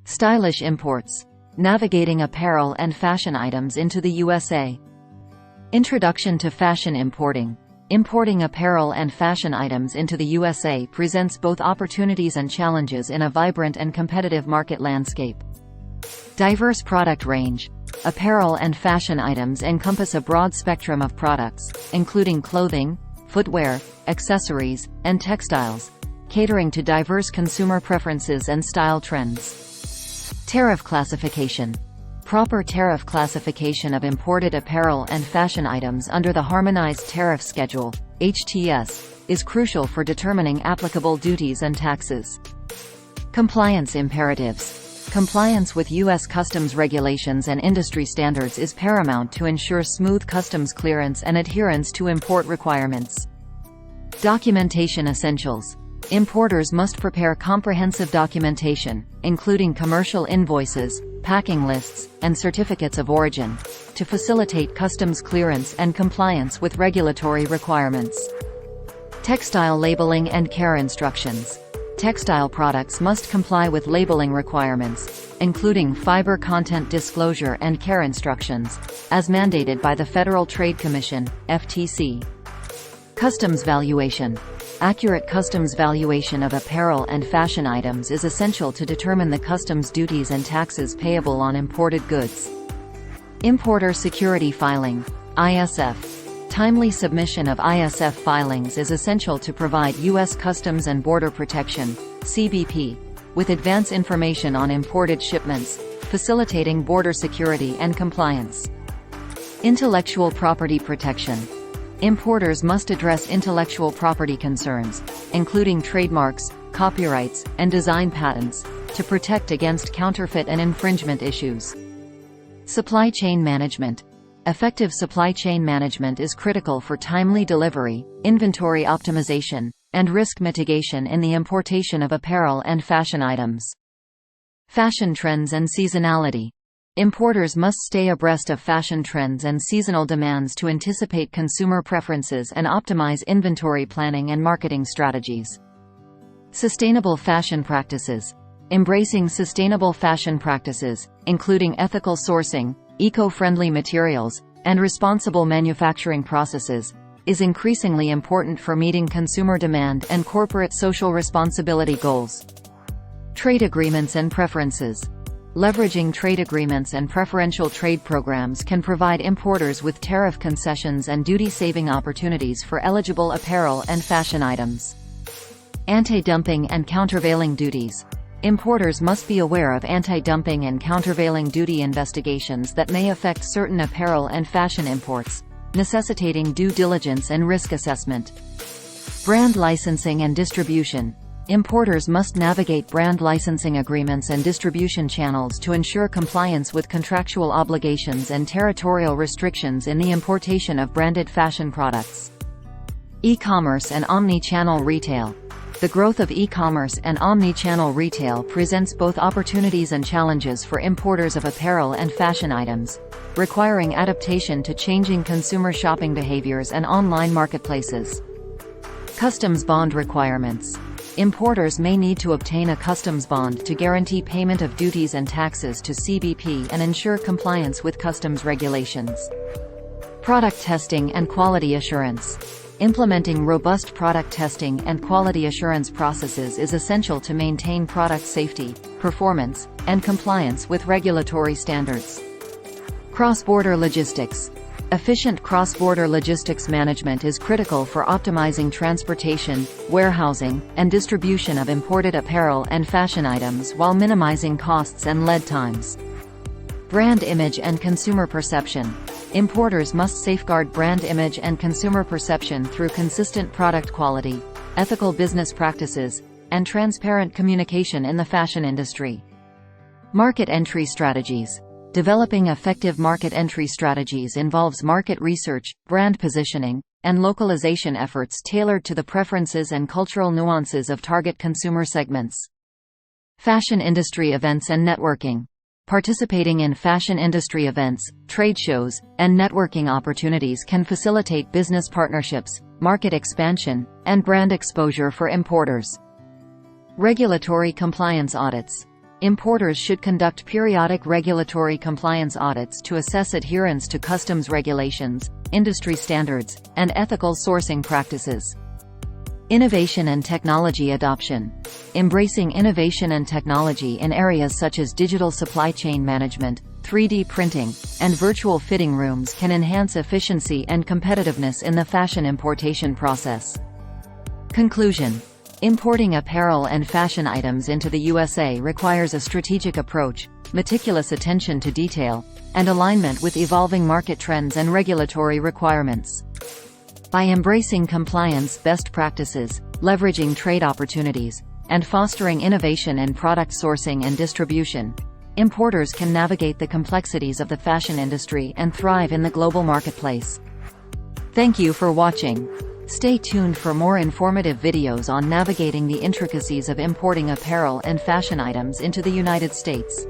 Stylish imports. Navigating apparel and fashion items into the USA. Introduction to fashion importing. Importing apparel and fashion items into the USA presents both opportunities and challenges in a vibrant and competitive market landscape. Diverse product range. Apparel and fashion items encompass a broad spectrum of products, including clothing, footwear, accessories, and textiles, catering to diverse consumer preferences and style trends. Tariff classification. Proper tariff classification of imported apparel and fashion items under the Harmonized Tariff Schedule (HTS) is crucial for determining applicable duties and taxes. Compliance imperatives. Compliance with U.S. customs regulations and industry standards is paramount to ensure smooth customs clearance and adherence to import requirements. Documentation essentials. Importers must prepare comprehensive documentation, including commercial invoices, packing lists, and certificates of origin, to facilitate customs clearance and compliance with regulatory requirements. Textile labeling and care instructions. Textile products must comply with labeling requirements, including fiber content disclosure and care instructions, as mandated by the Federal Trade Commission, FTC. Customs valuation. Accurate customs valuation of apparel and fashion items is essential to determine the customs duties and taxes payable on imported goods. Importer security filing (ISF). Timely submission of ISF filings is essential to provide U.S. Customs and Border Protection (CBP) with advance information on imported shipments, facilitating border security and compliance. Intellectual property protection. Importers must address intellectual property concerns, including trademarks, copyrights, and design patents, to protect against counterfeit and infringement issues. Supply chain management. Effective supply chain management is critical for timely delivery, inventory optimization, and risk mitigation in the importation of apparel and fashion items. Fashion trends and seasonality. Importers must stay abreast of fashion trends and seasonal demands to anticipate consumer preferences and optimize inventory planning and marketing strategies. Sustainable fashion practices. Embracing sustainable fashion practices, including ethical sourcing, eco-friendly materials, and responsible manufacturing processes, is increasingly important for meeting consumer demand and corporate social responsibility goals. Trade agreements and preferences. Leveraging trade agreements and preferential trade programs can provide importers with tariff concessions and duty-saving opportunities for eligible apparel and fashion items. Anti-dumping and countervailing duties. Importers must be aware of anti-dumping and countervailing duty investigations that may affect certain apparel and fashion imports, necessitating due diligence and risk assessment. Brand licensing and distribution. Importers must navigate brand licensing agreements and distribution channels to ensure compliance with contractual obligations and territorial restrictions in the importation of branded fashion products. E-commerce and omni-channel retail. The growth of e-commerce and omni-channel retail presents both opportunities and challenges for importers of apparel and fashion items, requiring adaptation to changing consumer shopping behaviors and online marketplaces. Customs bond requirements. Importers may need to obtain a customs bond to guarantee payment of duties and taxes to CBP and ensure compliance with customs regulations. Product testing and quality assurance. Implementing robust product testing and quality assurance processes is essential to maintain product safety, performance, and compliance with regulatory standards. Cross-border logistics. Efficient cross-border logistics management is critical for optimizing transportation, warehousing, and distribution of imported apparel and fashion items while minimizing costs and lead times. Brand image and consumer perception. Importers must safeguard brand image and consumer perception through consistent product quality, ethical business practices, and transparent communication in the fashion industry. Market entry strategies. Developing effective market entry strategies involves market research, brand positioning, and localization efforts tailored to the preferences and cultural nuances of target consumer segments. Fashion industry events and networking. Participating in fashion industry events, trade shows, and networking opportunities can facilitate business partnerships, market expansion, and brand exposure for importers. Regulatory compliance audits. Importers should conduct periodic regulatory compliance audits to assess adherence to customs regulations, industry standards, and ethical sourcing practices. Innovation and technology adoption. Embracing innovation and technology in areas such as digital supply chain management, 3D printing, and virtual fitting rooms can enhance efficiency and competitiveness in the fashion importation process. Conclusion. Importing apparel and fashion items into the USA requires a strategic approach, meticulous attention to detail, and alignment with evolving market trends and regulatory requirements. By embracing compliance best practices, leveraging trade opportunities, and fostering innovation in product sourcing and distribution, importers can navigate the complexities of the fashion industry and thrive in the global marketplace. Thank you for watching. Stay tuned for more informative videos on navigating the intricacies of importing apparel and fashion items into the United States.